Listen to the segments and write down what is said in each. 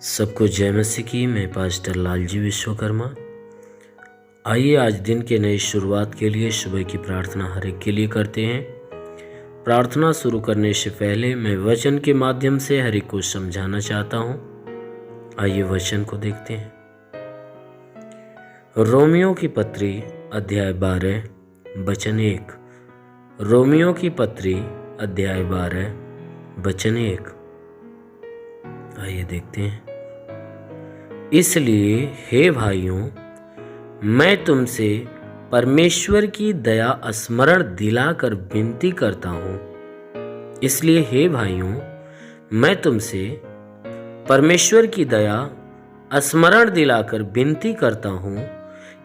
सबको जय मसीह की। मैं पास्टर लालजी विश्वकर्मा। आइए आज दिन के नई शुरुआत के लिए सुबह की प्रार्थना हर एक के लिए करते हैं। प्रार्थना शुरू करने से पहले मैं वचन के माध्यम से हर एक को समझाना चाहता हूँ। आइए वचन को देखते हैं। रोमियो की पत्री अध्याय 12 वचन 1। रोमियो की पत्री अध्याय 12 वचन 1। आइए देखते हैं। इसलिए हे भाइयों, मैं तुमसे परमेश्वर की दया स्मरण दिलाकर विनती करता हूँ। इसलिए हे भाइयों, मैं तुमसे परमेश्वर की दया स्मरण दिलाकर विनती करता हूँ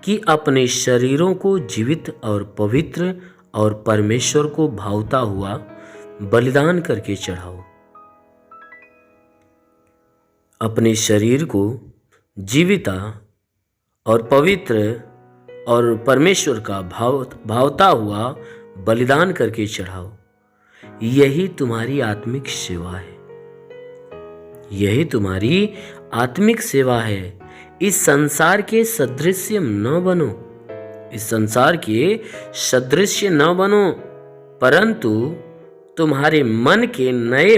कि अपने शरीरों को जीवित और पवित्र और परमेश्वर को भावता हुआ बलिदान करके चढ़ाओ। अपने शरीर को जीविता और पवित्र और परमेश्वर का भावता हुआ बलिदान करके चढ़ाओ। यही तुम्हारी आत्मिक सेवा है। यही तुम्हारी आत्मिक सेवा है। इस संसार के सदृश्य न बनो। इस संसार के सदृश्य न बनो, परंतु तुम्हारे मन के नए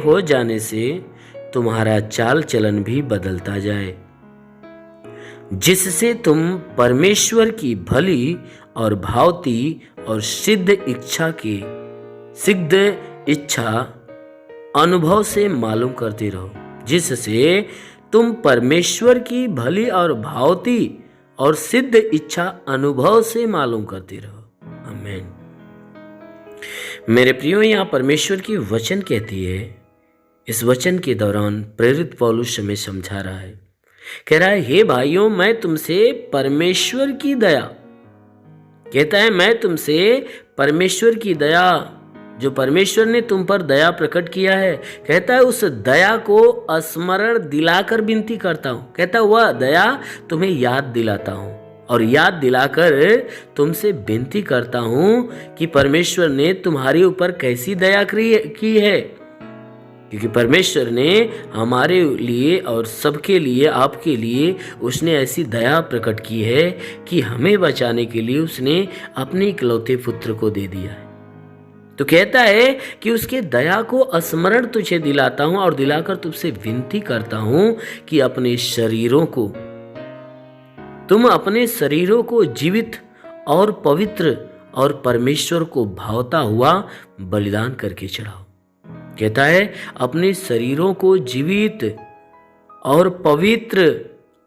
हो जाने से तुम्हारा चाल चलन भी बदलता जाए, जिससे तुम परमेश्वर की भली और भावती और सिद्ध इच्छा अनुभव से मालूम करते रहो। जिससे तुम परमेश्वर की भली और भावती और सिद्ध इच्छा अनुभव से मालूम करते रहो। आमीन। मेरे प्रियो, यहाँ परमेश्वर की वचन कहती है। इस वचन के दौरान प्रेरित पौलुस हमें समझा रहा है। कह रहा है, हे भाइयों, मैं तुमसे परमेश्वर की दया, कहता है मैं तुमसे परमेश्वर की दया, जो परमेश्वर ने तुम पर दया प्रकट किया है, कहता है उस दया को स्मरण दिलाकर विनती करता हूं। कहता है वह दया तुम्हें याद दिलाता हूं और याद दिलाकर तुमसे विनती करता हूं कि परमेश्वर ने तुम्हारे ऊपर कैसी दया की है। क्योंकि परमेश्वर ने हमारे लिए और सबके लिए, आपके लिए उसने ऐसी दया प्रकट की है कि हमें बचाने के लिए उसने अपने इकलौते पुत्र को दे दिया है। तो कहता है कि उसके दया को स्मरण तुझे दिलाता हूं और दिलाकर तुझसे विनती करता हूं कि तुम अपने शरीरों को जीवित और पवित्र और परमेश्वर को भावता हुआ बलिदान करके चढ़ाओ। कहता है अपने शरीरों को जीवित और पवित्र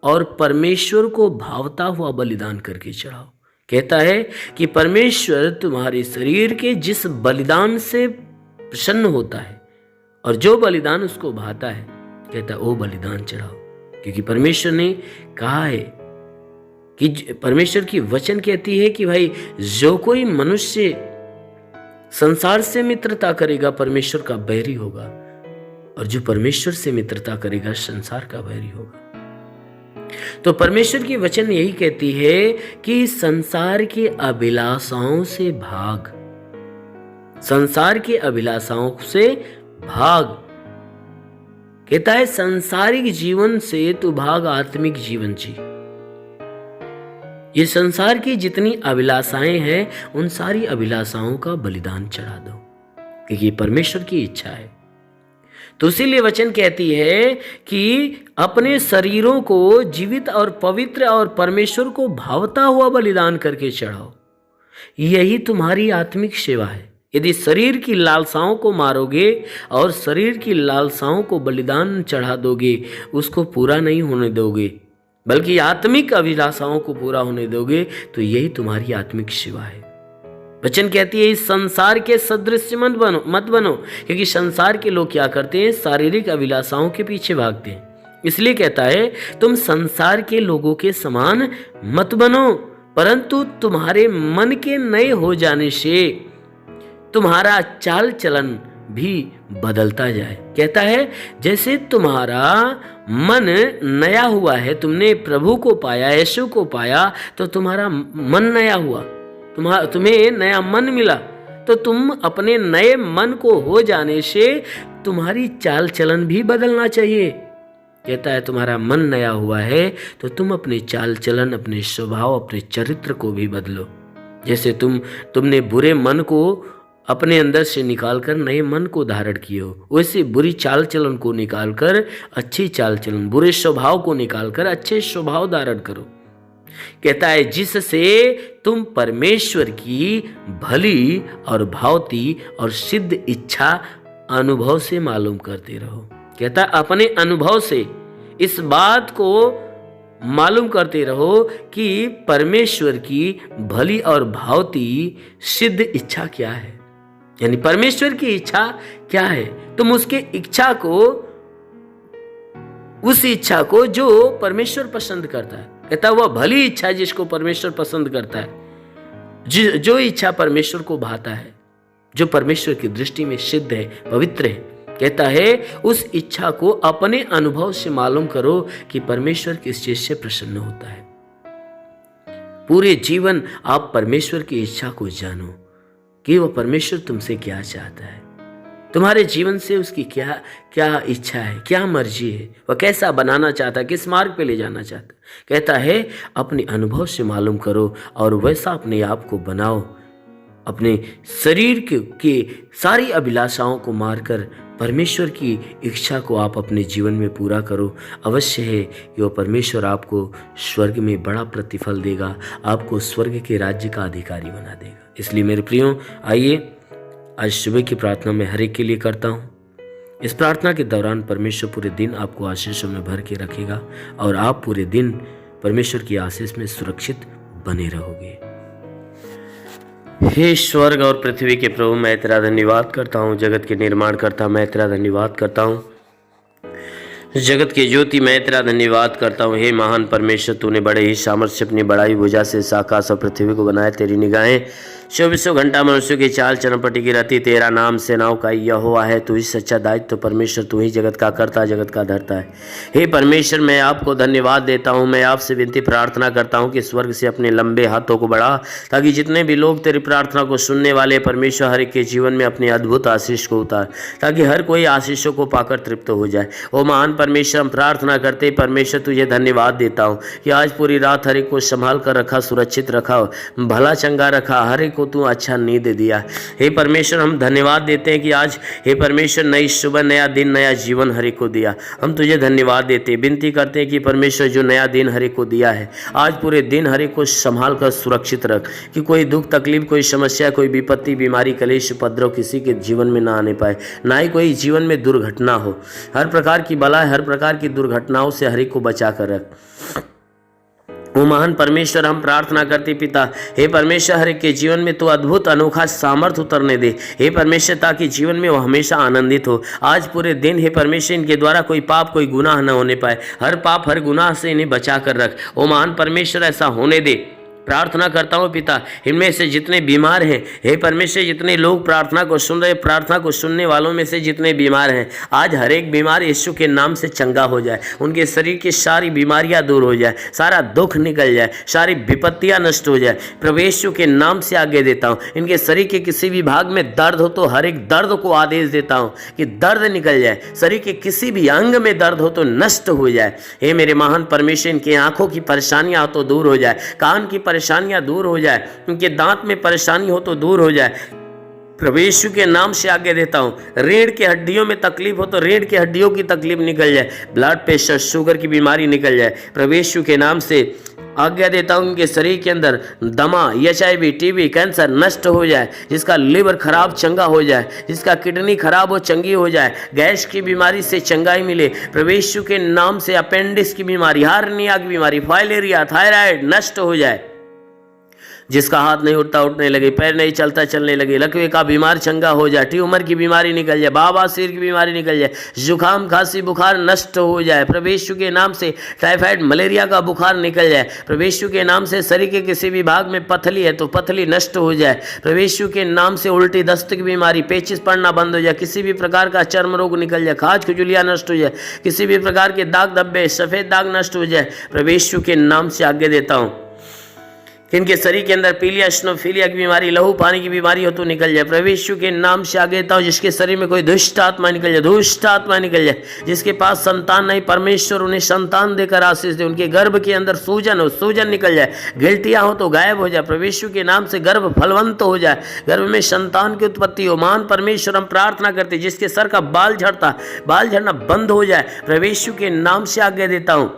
और परमेश्वर को भावता हुआ बलिदान करके चढ़ाओ। कहता है कि परमेश्वर तुम्हारे शरीर के जिस बलिदान से प्रसन्न होता है और जो बलिदान उसको भाता है, कहता है वो बलिदान चढ़ाओ। क्योंकि परमेश्वर ने कहा है कि परमेश्वर की वचन कहती है कि भाई, जो कोई मनुष्य संसार से मित्रता करेगा परमेश्वर का बैरी होगा, और जो परमेश्वर से मित्रता करेगा संसार का बैरी होगा। तो परमेश्वर की वचन यही कहती है कि संसार के अभिलाषाओं से भाग, संसार के अभिलाषाओं से भाग। कहता है सांसारिक जीवन से तू भाग, आत्मिक जीवन जी। ये संसार की जितनी अभिलाषाएं हैं उन सारी अभिलाषाओं का बलिदान चढ़ा दो, क्योंकि परमेश्वर की इच्छा है। तो इसीलिए वचन कहती है कि अपने शरीरों को जीवित और पवित्र और परमेश्वर को भावता हुआ बलिदान करके चढ़ाओ। यही तुम्हारी आत्मिक सेवा है। यदि शरीर की लालसाओं को मारोगे और शरीर की लालसाओं को बलिदान चढ़ा दोगे, उसको पूरा नहीं होने दोगे, बल्कि आत्मिक अभिलाषाओं को पूरा होने दोगे, तो यही तुम्हारी आत्मिक सेवा है। वचन कहती है इस संसार के सदृश्य मत बनो। क्योंकि संसार के लोग क्या करते हैं, शारीरिक अभिलाषाओं के पीछे भागते हैं। इसलिए कहता है तुम संसार के लोगों के समान मत बनो, परंतु तुम्हारे मन के नए हो जाने से तुम्हारा चाल चलन भी बदलता जाए। कहता है जैसे तुम्हारा मन नया हुआ है, तुमने प्रभु को पाया, यीशु को पाया, तो तुम्हारा मन नया हुआ, तुम्हें नया मन मिला। तो तुम अपने नए मन को हो जाने से तुम्हारी चाल चलन भी बदलना चाहिए। कहता है तुम्हारा मन नया हुआ है तो तुम अपनी चाल चलन, अपने स्वभाव, अपने चरित्र को भी बदलो। जैसे तुमने बुरे मन को अपने अंदर से निकालकर नए मन को धारण किए हो, वैसे बुरी चाल चलन को निकालकर अच्छी चाल चलन, बुरे स्वभाव को निकालकर अच्छे स्वभाव धारण करो। कहता है जिससे तुम परमेश्वर की भली और भावती और सिद्ध इच्छा अनुभव से मालूम करते रहो। कहता है अपने अनुभव से इस बात को मालूम करते रहो कि परमेश्वर की भली और भावती सिद्ध इच्छा क्या है, यानी परमेश्वर की इच्छा क्या है। तुम उसके इच्छा को, उस इच्छा को जो परमेश्वर पसंद करता है, कहता है वह भली इच्छा जिसको परमेश्वर पसंद करता है, जो इच्छा परमेश्वर को भाता है, जो परमेश्वर की दृष्टि में सिद्ध है, पवित्र है। कहता है उस इच्छा को अपने अनुभव से मालूम करो कि परमेश्वर किस चीज से प्रसन्न होता है। पूरे जीवन आप परमेश्वर की इच्छा को जानो कि वह परमेश्वर तुमसे क्या चाहता है, तुम्हारे जीवन से उसकी क्या क्या इच्छा है, क्या मर्जी है, वह कैसा बनाना चाहता है, किस मार्ग पे ले जाना चाहता है। कहता है अपने अनुभव से मालूम करो और वैसा अपने आप को बनाओ। अपने शरीर के सारी अभिलाषाओं को मारकर परमेश्वर की इच्छा को आप अपने जीवन में पूरा करो। अवश्य है कि वह परमेश्वर आपको स्वर्ग में बड़ा प्रतिफल देगा, आपको स्वर्ग के राज्य का अधिकारी बना देगा। इसलिए मेरे प्रियो, आइए आज सुबह की प्रार्थना में हर एक के लिए करता हूँ। इस प्रार्थना के दौरान परमेश्वर पूरे दिन आपको आशीषों में भर के रखेगा और आप पूरे दिन परमेश्वर की आशीष में सुरक्षित बने रहोगे। हे स्वर्ग और पृथ्वी के प्रभु, मैं तेरा धन्यवाद करता हूँ। जगत के निर्माण करता मैं तेरा धन्यवाद करता हूँ। जगत के ज्योति मैं तेरा धन्यवाद करता हूँ। हे महान परमेश्वर, तूने बड़े ही सामर्थ्य से अपनी बड़ाई भुजा से इस आकाश और पृथ्वी को बनाया। तेरी निगाहें 24 घंटा मनुष्य की चाल चरण पर टिकी रहती। तेरा नाम सेनाओं का यहोवा है। तू ही सच्चा दायित्व परमेश्वर, तू ही जगत का कर्ता, जगत का धर्ता है। हे परमेश्वर, मैं आपको धन्यवाद देता हूँ। मैं आपसे विनती प्रार्थना करता हूँ कि स्वर्ग से अपने लंबे हाथों को बढ़ा, ताकि जितने भी लोग तेरी प्रार्थना को सुनने वाले परमेश्वर हर एक के जीवन में अपनी अद्भुत आशीष को उतार, ताकि हर कोई आशीषों को पाकर तृप्त हो जाए। ओ महान परमेश्वर, हम प्रार्थना करते परमेश्वर तुझे धन्यवाद देता हूँ कि आज पूरी रात हर एक को संभाल कर रखा, सुरक्षित रखा, भला चंगा रखा, हर एक को तू अच्छा नींद दे दिया। हे परमेश्वर, हम धन्यवाद देते हैं कि आज हे परमेश्वर नई सुबह, नया दिन, नया जीवन हर एक को दिया। हम तुझे धन्यवाद देते हैं, विनती करते हैं कि परमेश्वर जो नया दिन हर एक को दिया है, आज पूरे दिन हर एक को संभाल कर सुरक्षित रख, कि कोई दुख तकलीफ, कोई समस्या, कोई विपत्ति, बीमारी, कलेश, उपद्रव किसी के जीवन में ना आने पाए, ना ही कोई जीवन में दुर्घटना हो। हर प्रकार की बला, हर प्रकार की दुर्घटनाओं से हर एक को बचा कर रख। ओ महान परमेश्वर, हम प्रार्थना करते पिता, हे परमेश्वर हर एक के जीवन में तो अद्भुत अनोखा सामर्थ उतरने दे हे परमेश्वर, ताकि जीवन में वो हमेशा आनंदित हो। आज पूरे दिन हे परमेश्वर इनके द्वारा कोई पाप, कोई गुनाह न होने पाए। हर पाप, हर गुनाह से इन्हें बचा कर रख। ओ महान परमेश्वर, ऐसा होने दे। प्रार्थना करता हूँ पिता, इनमें से जितने बीमार हैं हे परमेश्वर, जितने लोग प्रार्थना को सुन रहे, प्रार्थना को सुनने वालों में से जितने बीमार हैं, आज हर एक बीमार यीशु के नाम से चंगा हो जाए। उनके शरीर की सारी बीमारियां दूर हो जाए, सारा दुख निकल जाए, सारी विपत्तियां नष्ट हो जाए। प्रभु यीशु के नाम से आगे देता हूँ। इनके शरीर के किसी भी भाग में दर्द हो तो हर एक दर्द को आदेश देता हूँ कि दर्द निकल जाए। शरीर के किसी भी अंग में दर्द हो तो नष्ट हो जाए। हे मेरे महान परमेश्वर, इनकी आंखों की परेशानियां हो तो दूर हो जाए, कान की परेशानियां दूर हो जाए, उनके दांत में परेशानी हो तो दूर हो जाए। प्रभु यीशु के नाम से आगे देता हूँ। रीढ़ की हड्डियों में तकलीफ हो तो रीढ़ की हड्डियों की तकलीफ निकल जाए, ब्लड प्रेशर, शुगर की बीमारी निकल जाए। प्रभु यीशु के नाम से आज्ञा देता हूँ उनके शरीर के अंदर दमा, HIV, TB, कैंसर नष्ट हो जाए। जिसका लिवर खराब चंगा हो जाए, जिसका किडनी खराब हो चंगी हो जाए, गैस की बीमारी से चंगाई मिले। प्रभु यीशु के नाम से अपेंडिक्स की बीमारी, हार्निया की बीमारी, फाइलेरिया, थायराइड नष्ट हो जाए। जिसका हाथ नहीं उठता उठने लगे, पैर नहीं चलता चलने लगे, लकवे का बीमार चंगा हो जाए, ट्यूमर की बीमारी निकल जाए, बवासीर की बीमारी निकल जाए, जुकाम, खांसी, बुखार नष्ट हो जाए। प्रभु यीशु के नाम से टाइफाइड, मलेरिया का बुखार निकल जाए। प्रभु यीशु के नाम से शरीर के किसी भी भाग में पथली है तो पथली नष्ट हो जाए। प्रभु यीशु के नाम से उल्टी, दस्त की बीमारी, पेचिस पड़ना बंद हो जाए, किसी भी प्रकार का चर्म रोग निकल जाए, खाज खुजलियाँ नष्ट हो जाए, किसी भी प्रकार के दाग धब्बे, सफ़ेद दाग नष्ट हो जाए। प्रभु यीशु के नाम से आगे देता हूँ कि इनके शरीर के अंदर पीलिया, स्नोफीलिया की बीमारी, लहू पानी की बीमारी हो तो निकल जाए। प्रभु यीशु के नाम से आगे देता हूँ, जिसके शरीर में कोई दुष्ट आत्मा निकल जाए, दुष्ट आत्मा निकल जाए। जिसके पास संतान नहीं, परमेश्वर उन्हें संतान देकर आशीष दे। उनके गर्भ के अंदर सूजन हो, सूजन निकल जाए। गिल्टियाँ हो तो गायब हो जाए। प्रभु यीशु के नाम से गर्भ फलवंत हो जाए, गर्भ में संतान की उत्पत्ति हो। महान परमेश्वर हम प्रार्थना करते, जिसके सर का बाल झड़ना बंद हो जाए, प्रभु यीशु के नाम से आज्ञा देता हूँ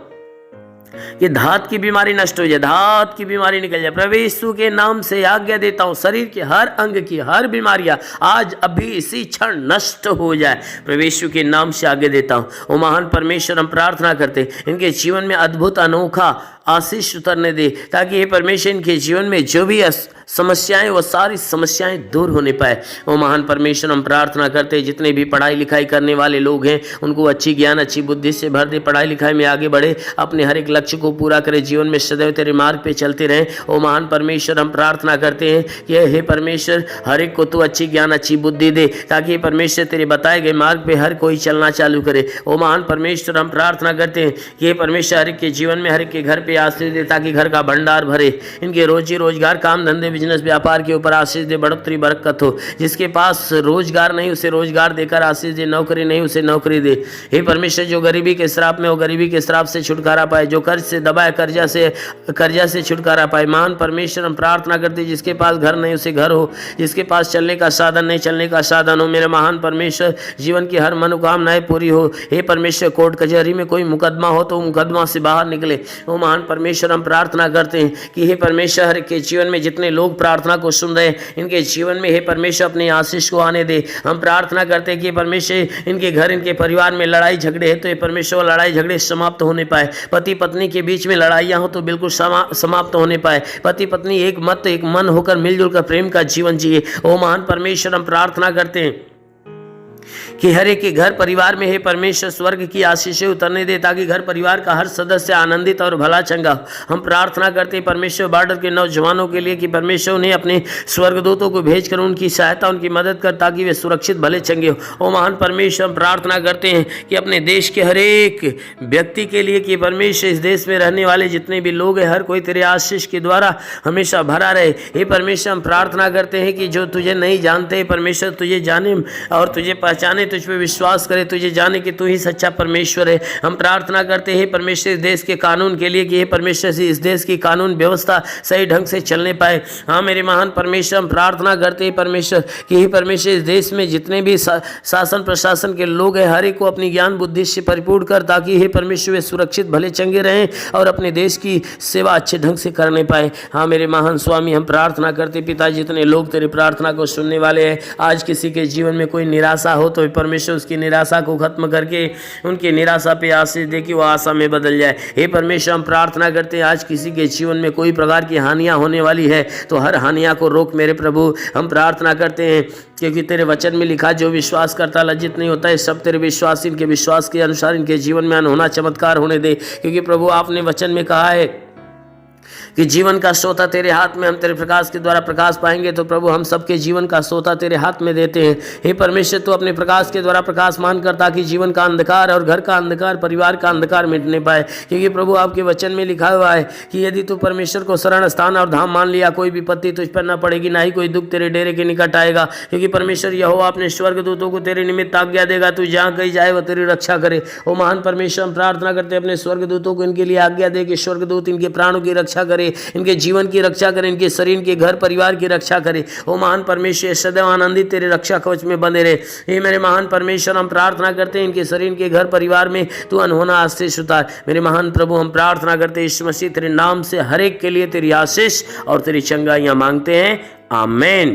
कि धात की बीमारी नष्ट हो जाए, धात की बीमारी निकल जाए। प्रभु यीशु के नाम से आज्ञा देता हूँ, शरीर के हर अंग की हर बीमारियां आज अभी इसी क्षण नष्ट हो जाए। प्रभु यीशु के नाम से आज्ञा देता हूँ। ओ महान परमेश्वर हम प्रार्थना करते, इनके जीवन में अद्भुत अनोखा आशीष उतरने दे, ताकि ये परमेश्वर इनके जीवन में जो भी समस्याएं, वो सारी समस्याएं दूर होने पाए। वो महान परमेश्वर हम प्रार्थना करते, जितने भी पढ़ाई लिखाई करने वाले लोग हैं उनको अच्छी ज्ञान, अच्छी बुद्धि से भर दे, पढ़ाई लिखाई में आगे बढ़े, अपने हर एक लक्ष्य को पूरा करे, जीवन में सदैव तेरे मार्ग पे चलते रहें। ओ महान परमेश्वर हम प्रार्थना करते हैं कि हे परमेश्वर हर एक को तू अच्छी ज्ञान, अच्छी बुद्धि दे, ताकि ये परमेश्वर तेरे बताए गए मार्ग पे हर कोई चलना चालू करे। ओ महान परमेश्वर हम प्रार्थना करते हैं कि हे परमेश्वर हर एक के जीवन में, हर एक के घर पे आशीष दे, ताकि घर का भंडार भरे। इनके रोजी रोजगार, काम धंधे, बिजनेस व्यापार के ऊपर आशीष दे, बढ़ोतरी बरकत हो। जिसके पास रोजगार नहीं उसे रोजगार देकर आशीष दे, नौकरी नहीं उसे नौकरी दे। हे परमेश्वर जो गरीबी के श्राप में हो, गरीबी के श्राप से छुटकारा पाए। जो कर्ज से दबाए, कर्जा से छुटकारा पाए। महान परमेश्वर हम प्रार्थना करते, जिसके पास घर नहीं उसे घर हो, जिसके पास चलने का साधन नहीं चलने का साधन हो। मेरे महान परमेश्वर जीवन की हर मनोकामनाएं पूरी हो। हे परमेश्वर कोर्ट कचहरी में कोई मुकदमा हो तो मुकदमा से बाहर निकले। वो महान परमेश्वर हम प्रार्थना करते हैं कि हे परमेश्वर के जीवन में जितने लोग प्रार्थना को सुन रहे हैं, इनके जीवन में हे परमेश्वर अपने आशीष को आने दे। हम प्रार्थना करते हैं कि परमेश्वर इनके घर, इनके परिवार में लड़ाई झगड़े है तो ये परमेश्वर लड़ाई झगड़े समाप्त होने पाए। पति पत्नी के बीच में लड़ाइयाँ हो तो बिल्कुल समाप्त होने पाए। पति पत्नी एक मत एक मन होकर मिलजुल कर प्रेम का जीवन जिए। ओ महान परमेश्वर हम प्रार्थना करते हैं कि हर एक के घर परिवार में हे परमेश्वर स्वर्ग की आशीषें उतरने दे, ताकि घर परिवार का हर सदस्य आनंदित और भला चंगा हो। हम प्रार्थना करते हैं परमेश्वर बॉर्डर के नौजवानों के लिए कि परमेश्वर उन्हें अपने स्वर्गदूतों को भेजकर उनकी सहायता, उनकी मदद कर, ताकि वे सुरक्षित भले चंगे हो। ओ महान परमेश्वर हम प्रार्थना करते हैं कि अपने देश के हर एक व्यक्ति के लिए कि परमेश्वर इस देश में रहने वाले जितने भी लोग हैं, हर कोई तेरे आशीष के द्वारा हमेशा भरा रहे। हे परमेश्वर हम प्रार्थना करते हैं कि जो तुझे नहीं जानते परमेश्वर तुझे जाने और तुझे पहचाने, तुझ पे विश्वास करे, तुझे जाने कि तू ही सच्चा परमेश्वर है। हम प्रार्थना करते हैं परमेश्वर इस देश के कानून के लिए कि हे परमेश्वर से इस देश की कानून व्यवस्था सही ढंग से चलने पाए। हाँ मेरे महान परमेश्वर हम प्रार्थना करते हैं परमेश्वर कि हे परमेश्वर इस देश में जितने भी शासन प्रशासन के लोग हैं, हर एक को अपनी ज्ञान बुद्धि से परिपूर्ण कर, ताकि हे परमेश्वर वे सुरक्षित भले चंगे रहें और अपने देश की सेवा अच्छे ढंग से करने पाए। हाँ मेरे महान स्वामी हम प्रार्थना करते पिता, जितने लोग तेरी प्रार्थना को सुनने वाले हैं, आज किसी के जीवन में कोई निराशा हो तो परमेश्वर उसकी निराशा को खत्म करके उनकी निराशा पे आशीष दे कि वो आशा में बदल जाए। हे परमेश्वर हम प्रार्थना करते हैं आज किसी के जीवन में कोई प्रकार की हानियां होने वाली है तो हर हानियां को रोक मेरे प्रभु। हम प्रार्थना करते हैं क्योंकि तेरे वचन में लिखा जो विश्वास करता लज्जित नहीं होता है। सब तेरे विश्वास, इनके विश्वास के अनुसार इनके जीवन में अनहोना चमत्कार होने दे, क्योंकि प्रभु आपने वचन में कहा है कि जीवन का सोता तेरे हाथ में, हम तेरे प्रकाश के द्वारा प्रकाश पाएंगे। तो प्रभु हम सबके जीवन का सोता तेरे हाथ में देते हैं। हे परमेश्वर तू अपने प्रकाश के द्वारा प्रकाशमान कर, ताकि जीवन का अंधकार और घर का अंधकार, परिवार का अंधकार मिटने पाए। क्योंकि प्रभु आपके वचन में लिखा हुआ है कि यदि तू परमेश्वर को शरण स्थान और धाम मान लिया, कोई विपत्ति तुझ पर न पड़ेगी, ना ही कोई दुख तेरे डेरे के निकट आएगा। क्योंकि परमेश्वर यहोवा अपने स्वर्गदूतों को तेरे निमित्त आज्ञा देगा, तू जहाँ कहीं जाए वो तेरी रक्षा करे। ओ महान परमेश्वर हम प्रार्थना करते अपने स्वर्गदूतों को इनके लिए आज्ञा दे कि स्वर्गदूत इनके प्राणों की रक्षा करे, इनके जीवन की रक्षा करे, इनके शरीर के घर परिवार की रक्षा करे। ओ महान परमेश्वर सदैव आनंदित तेरे रक्षा कवच में बंधे रहे। हे मेरे महान परमेश्वर हम प्रार्थना करते हैं इनके शरीर के घर परिवार में तू अनहोना आशीष उतार। मेरे महान प्रभु हम प्रार्थना करते हैं यीशु मसीह तेरे नाम से हर एक के लिए तेरी आशीष और तेरी चंगाइयां मांगते हैं, आमेन।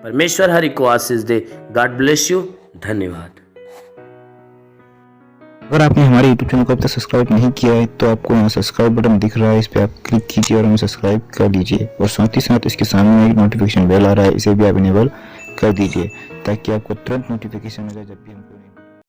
परमेश्वर हर एक को आशीष दे। God bless you. धन्यवाद। अगर आपने हमारे YouTube चैनल को अब तक सब्सक्राइब नहीं किया है तो आपको यहाँ सब्सक्राइब बटन दिख रहा है, इस पर आप क्लिक कीजिए और हमें सब्सक्राइब कर लीजिए। और साथ ही साथ इसके सामने एक नोटिफिकेशन बेल आ रहा है, इसे भी आप इनेबल कर दीजिए ताकि आपको तुरंत नोटिफिकेशन मिले जब भी हम